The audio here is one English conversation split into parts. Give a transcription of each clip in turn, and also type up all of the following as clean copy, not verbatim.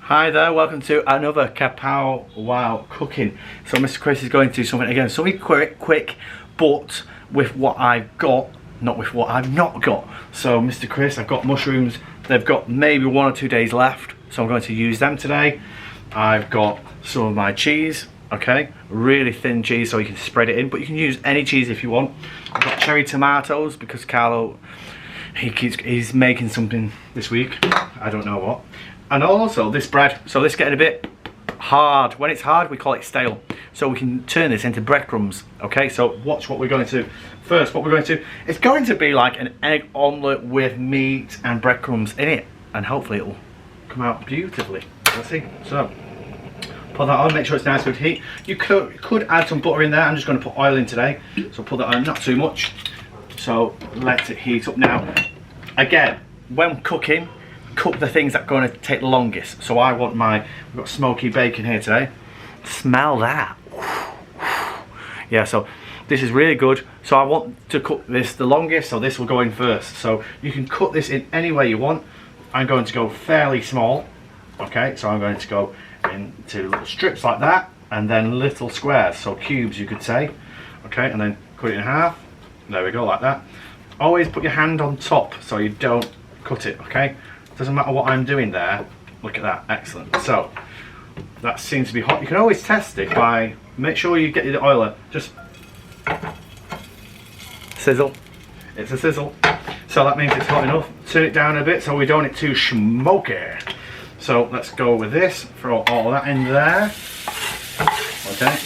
Hi there, welcome to another Kapow Wow cooking. So Mr. Chris is going to do something again, something quick, but with what I've got, not with what I've not got. So Mr. Chris, I've got mushrooms, they've got maybe 1 or 2 days left, so I'm going to use them today. I've got some of my cheese, okay, really thin cheese so you can spread it in, but you can use any cheese if you want. I've got cherry tomatoes because Carlo, he's making something this week, I don't know what. And also this bread, so this is getting a bit hard. When it's hard, we call it stale. So we can turn this into breadcrumbs, okay? So watch what we're going to, first what we're going to, it's going to be like an egg omelette with meat and breadcrumbs in it. And hopefully it'll come out beautifully. Let's see. So, put that on, make sure it's nice good heat. You could add some butter in there. I'm just going to put oil in today. So put that on, not too much. So let it heat up now. Again, when cooking, cook the things that are going to take the longest. So I want we've got smoky bacon here today. Smell that. Yeah, so this is really good. So I want to cook this the longest, so this will go in first. So you can cut this in any way you want. I'm going to go fairly small. Okay, so I'm going to go into little strips like that, and then little squares, so cubes you could say. Okay, and then cut it in half. There we go, like that. Always put your hand on top so you don't cut it, okay? Doesn't matter what I'm doing there. Look at that, excellent. So that seems to be hot. You can always test it by, make sure you get the oiler, just sizzle. It's a sizzle. So that means it's hot enough. Turn it down a bit so we don't want it too smoky. So let's go with this, throw all that in there. Okay.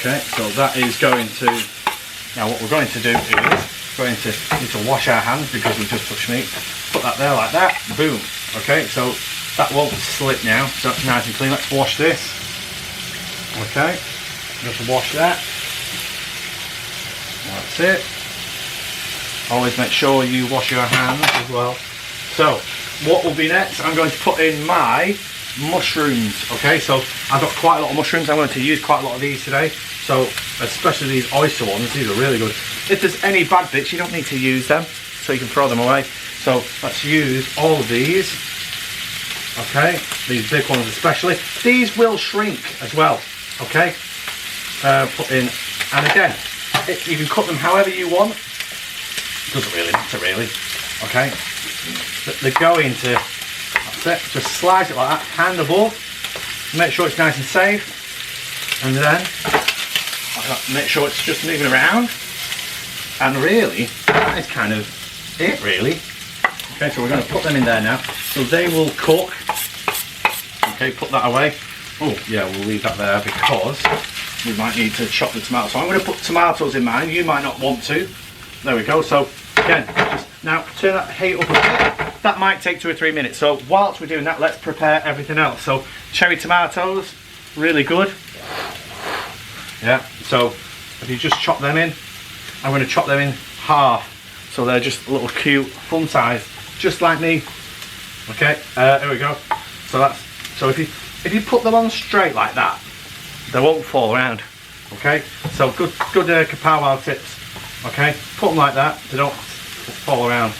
Okay, so that is going to, now what we're going to do is, going to need to wash our hands because we've just touched meat. Put that there like that, boom. Okay, so that won't slip now, so that's nice and clean. Let's wash this. Okay, just wash that. That's it. Always make sure you wash your hands as well. So, what will be next? I'm going to put in my mushrooms. Okay, so I've got quite a lot of mushrooms. I'm going to use quite a lot of these today. So, especially these oyster ones, these are really good. If there's any bad bits, you don't need to use them, so you can throw them away. So let's use all of these. Okay, these big ones especially. These will shrink as well. Okay, put in, and again, you can cut them however you want. Doesn't really matter, really. Okay, they go into. That's it. Just slice it like that, hand above. Make sure it's nice and safe, and then make sure it's just moving around. And really, that is kind of it, really. Okay, so we're going to put them in there now. So they will cook. Okay, put that away. Oh, yeah, we'll leave that there because we might need to chop the tomatoes. So I'm going to put tomatoes in mine. You might not want to. There we go. So, again, just now turn that heat up a bit. That might take 2 or 3 minutes. So whilst we're doing that, let's prepare everything else. So cherry tomatoes, really good. Yeah, so if you just chop them in, I'm going to chop them in half. So they're just a little cute, fun size, just like me. Okay, here we go. So if you put them on straight like that, they won't fall around. Okay, so good Kapow Wow tips. Okay, put them like that, they don't fall around.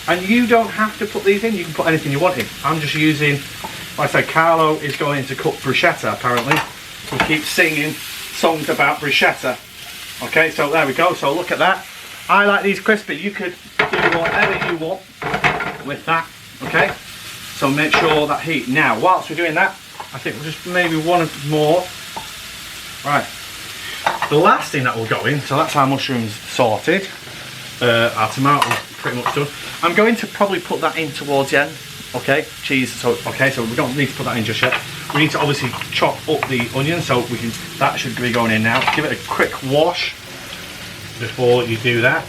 And you don't have to put these in, you can put anything you want in. I'm just using, like I said, Carlo is going to cook bruschetta apparently. He keeps singing songs about bruschetta. Okay, so there we go, so look at that. I like these crispy, you could do whatever you want with that, okay? So make sure that heat. Now, whilst we're doing that, I think we'll just maybe one more. Right, the last thing that will go in, so that's our mushrooms sorted. Our tomato pretty much done. I'm going to probably put that in towards the end, okay? Cheese, so we don't need to put that in just yet. We need to obviously chop up the onion, so that should be going in now. Give it a quick wash before you do that.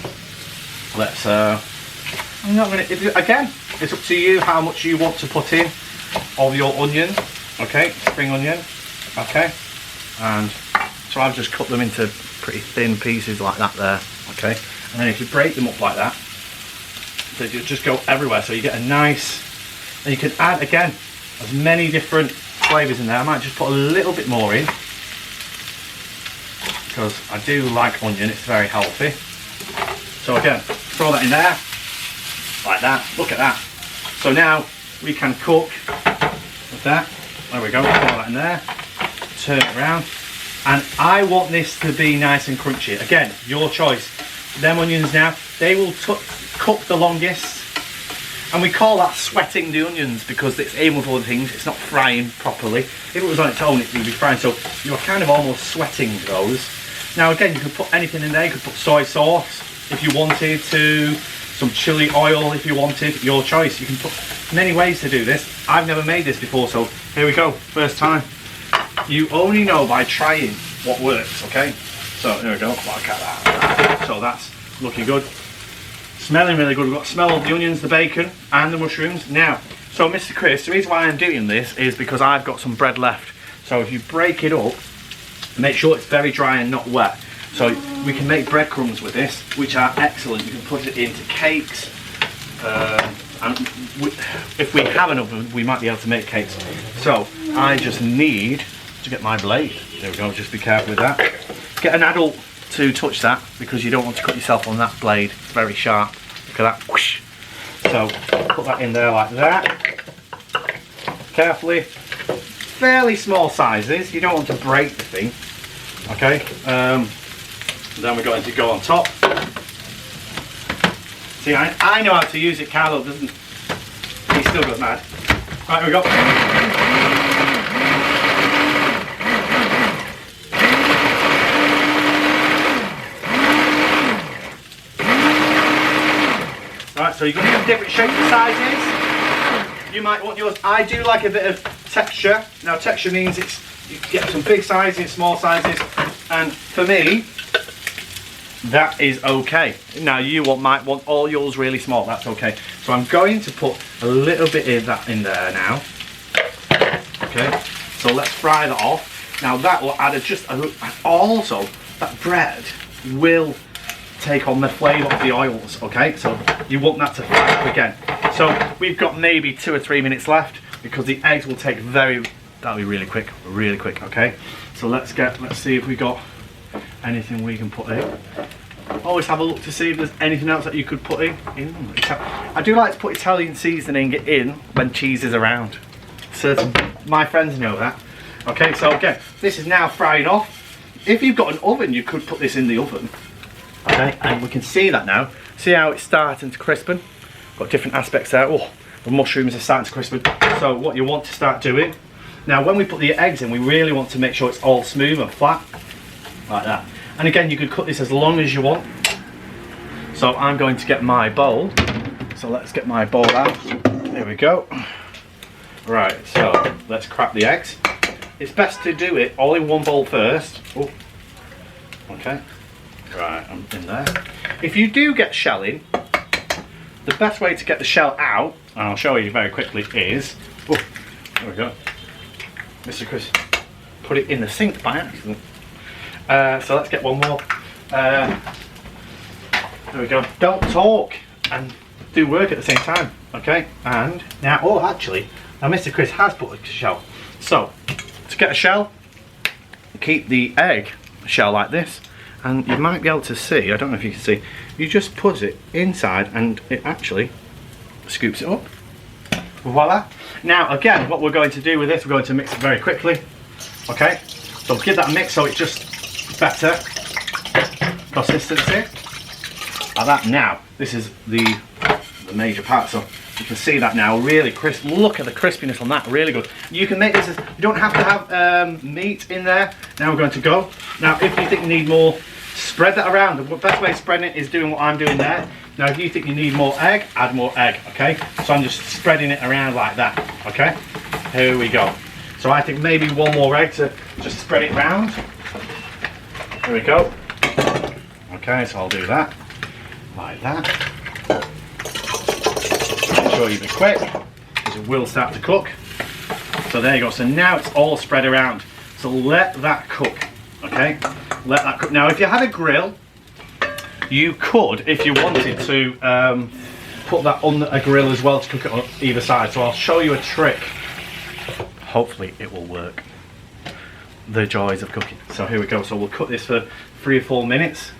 Let's I'm not gonna, again, it's up to you how much you want to put in of your onion. Okay, spring onion. Okay, and so I've just cut them into pretty thin pieces like that there. Okay, and then if you break them up like that, they just go everywhere, so you get a nice, and you can add again as many different flavours in there. I might just put a little bit more in because I do like onion, it's very healthy. So again, throw that in there like that. Look at that. So now we can cook with that. There we go, put that in there. Turn it around. And I want this to be nice and crunchy. Again, your choice. Them onions now, they will cook the longest. And we call that sweating the onions because it's aiming with other things, it's not frying properly. If it was on its own, it would be frying, so you're kind of almost sweating those. Now again, you could put anything in there. You could put soy sauce if you wanted to, some chili oil if you wanted, your choice. You can put many ways to do this. I've never made this before, so here we go, first time. You only know by trying what works, okay? So there we go, look at that. So that's looking good. Smelling really good. We've got the smell of the onions, the bacon, and the mushrooms. Now, so Mr. Chris, the reason why I'm doing this is because I've got some bread left. So if you break it up, make sure it's very dry and not wet. So we can make breadcrumbs with this, which are excellent. You can put it into cakes. And if we have an oven, we might be able to make cakes. So I just need to get my blade. There we go, just be careful with that. Get an adult to touch that because you don't want to cut yourself on that blade. It's very sharp. Look at that. Whoosh. So put that in there like that. Carefully. Fairly small sizes. You don't want to break the thing. Okay. Then we're going to go on top. See, I know how to use it. Carlo doesn't. He still goes mad. Right, here we go. Right, so you're going to have different shapes and sizes. You might want yours. I do like a bit of texture. Now, texture means you get some big sizes, small sizes, and for me, that is okay. Now, you might want all yours really small. That's okay. So I'm going to put a little bit of that in there now. Okay. So let's fry that off. Now that will add also that bread will take on the flavour of the oils, okay? So you want that to fry up again. So we've got maybe 2 or 3 minutes left because the eggs will take that'll be really quick, okay? So let's see if we got anything we can put in. Always have a look to see if there's anything else that you could put in. I do like to put Italian seasoning in when cheese is around. Certain my friends know that. Okay, so again, this is now frying off. If you've got an oven, you could put this in the oven. Okay, and we can see that now. See how it's starting to crispen? Got different aspects there. Oh, the mushrooms are starting to crispen. So what you want to start doing, now when we put the eggs in, we really want to make sure it's all smooth and flat, like that. And again, you could cut this as long as you want. So I'm going to get my bowl. So let's get my bowl out. There we go. Right, so let's crack the eggs. It's best to do it all in one bowl first. Oh, okay. Right, I'm in there. If you do get shell in, the best way to get the shell out, and I'll show you very quickly, is, oh, there we go. Mr. Chris put it in the sink by accident. So let's get one more. There we go. Don't talk and do work at the same time, okay? And now, oh, actually, now Mr. Chris has put a shell. So, to get a shell, keep the egg shell like this. And you might be able to see, I don't know if you can see, you just put it inside and it actually scoops it up. Voila. Now again, what we're going to do with this, we're going to mix it very quickly. Okay, so give that a mix so it's just better consistency. Like that. Now, this is the major part, so you can see that now, really crisp. Look at the crispiness on that, really good. You can make this as, you don't have to have meat in there. Now we're going to go. Now if you think you need more, spread that around. The best way of spreading it is doing what I'm doing there. Now if you think you need more egg, add more egg, okay? So I'm just spreading it around like that, okay? Here we go. So I think maybe one more egg to just spread it around. Here we go. Okay, so I'll do that, like that. Make sure you be quick, because it will start to cook. So there you go. So now it's all spread around. So let that cook, okay? Let that cook. Now, if you had a grill, you could, if you wanted to, put that on a grill as well to cook it on either side. So I'll show you a trick. Hopefully it will work. The joys of cooking. So here we go. So we'll cook this for 3 or 4 minutes.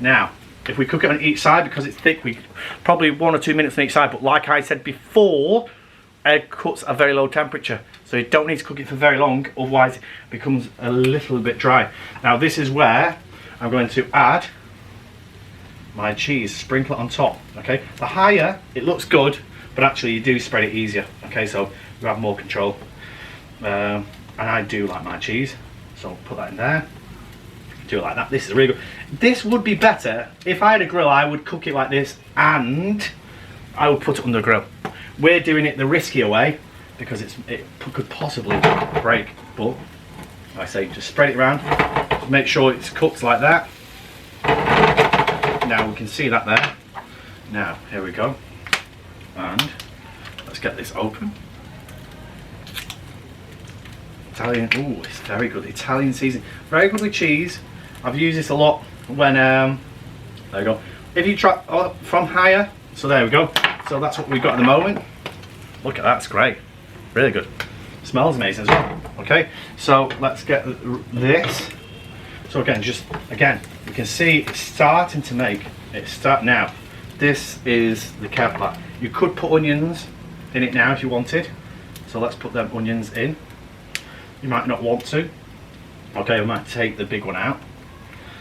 Now, if we cook it on each side, because it's thick, we probably 1 or 2 minutes on each side. But like I said before, egg cuts at a very low temperature, so you don't need to cook it for very long, otherwise it becomes a little bit dry. Now this is where I'm going to add my cheese, sprinkle it on top. Okay, the higher it looks good, but actually you do spread it easier. Okay, so you have more control. And I do like my cheese, so put that in there. Do it like that. This is really good. This would be better if I had a grill. I would cook it like this and I would put it on the grill. We're doing it the riskier way because it could possibly break, but like I say, just spread it around, make sure it's cooked like that. Now we can see that there. Now here we go, and let's get this open. Italian, oh, it's very good. Italian seasoning, very good with cheese. I've used this a lot when there we go. If you try from higher, so there we go. So that's what we've got at the moment. Look at that, it's great, really good. Smells amazing as well. Okay, so let's get this. So again, you can see it's starting to make it start now. This is the kebab. You could put onions in it now if you wanted. So let's put them onions in. You might not want to. Okay, we might take the big one out.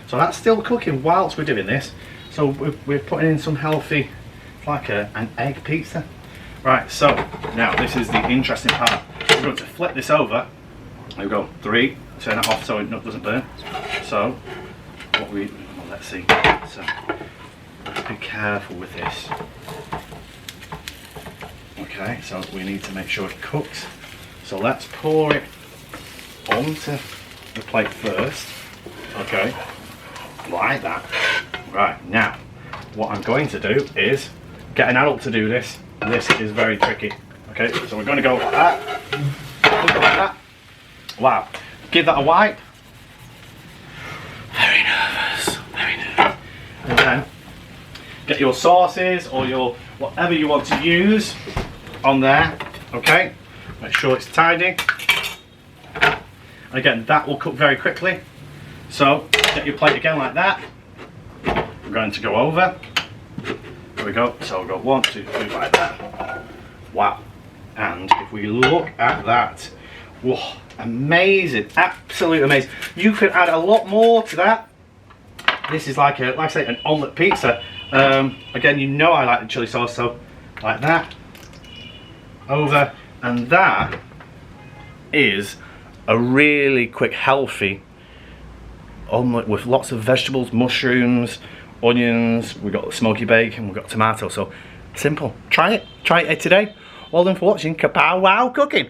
So that's still cooking whilst we're doing this. So we're putting in some healthy, like an egg pizza. Right, so now this is the interesting part. We're going to flip this over. There we go, 3, turn it off so it doesn't burn. So, let's see. So, be careful with this. Okay, so we need to make sure it cooks. So let's pour it onto the plate first. Okay, like that. Right, now, what I'm going to do is get an adult to do this. This is very tricky. Okay, so we're going to go like that. Like that. Wow. Give that a wipe. Very nervous. Very nervous. And then get your sauces or your whatever you want to use on there. Okay. Make sure it's tidy. And again, that will cook very quickly. So get your plate again like that. We're going to go over. There we go. So we've got 1, 2, 3 like that. Wow. And if we look at that, whoa, amazing, absolutely amazing. You could add a lot more to that. This is like I say, an omelette pizza. Again, you know I like the chili sauce, so like that, over, and that is a really quick, healthy omelette with lots of vegetables, mushrooms, onions. We've got smoky bacon, we've got tomato. So simple. Try it today. Well done for watching Kapow Wow Cooking.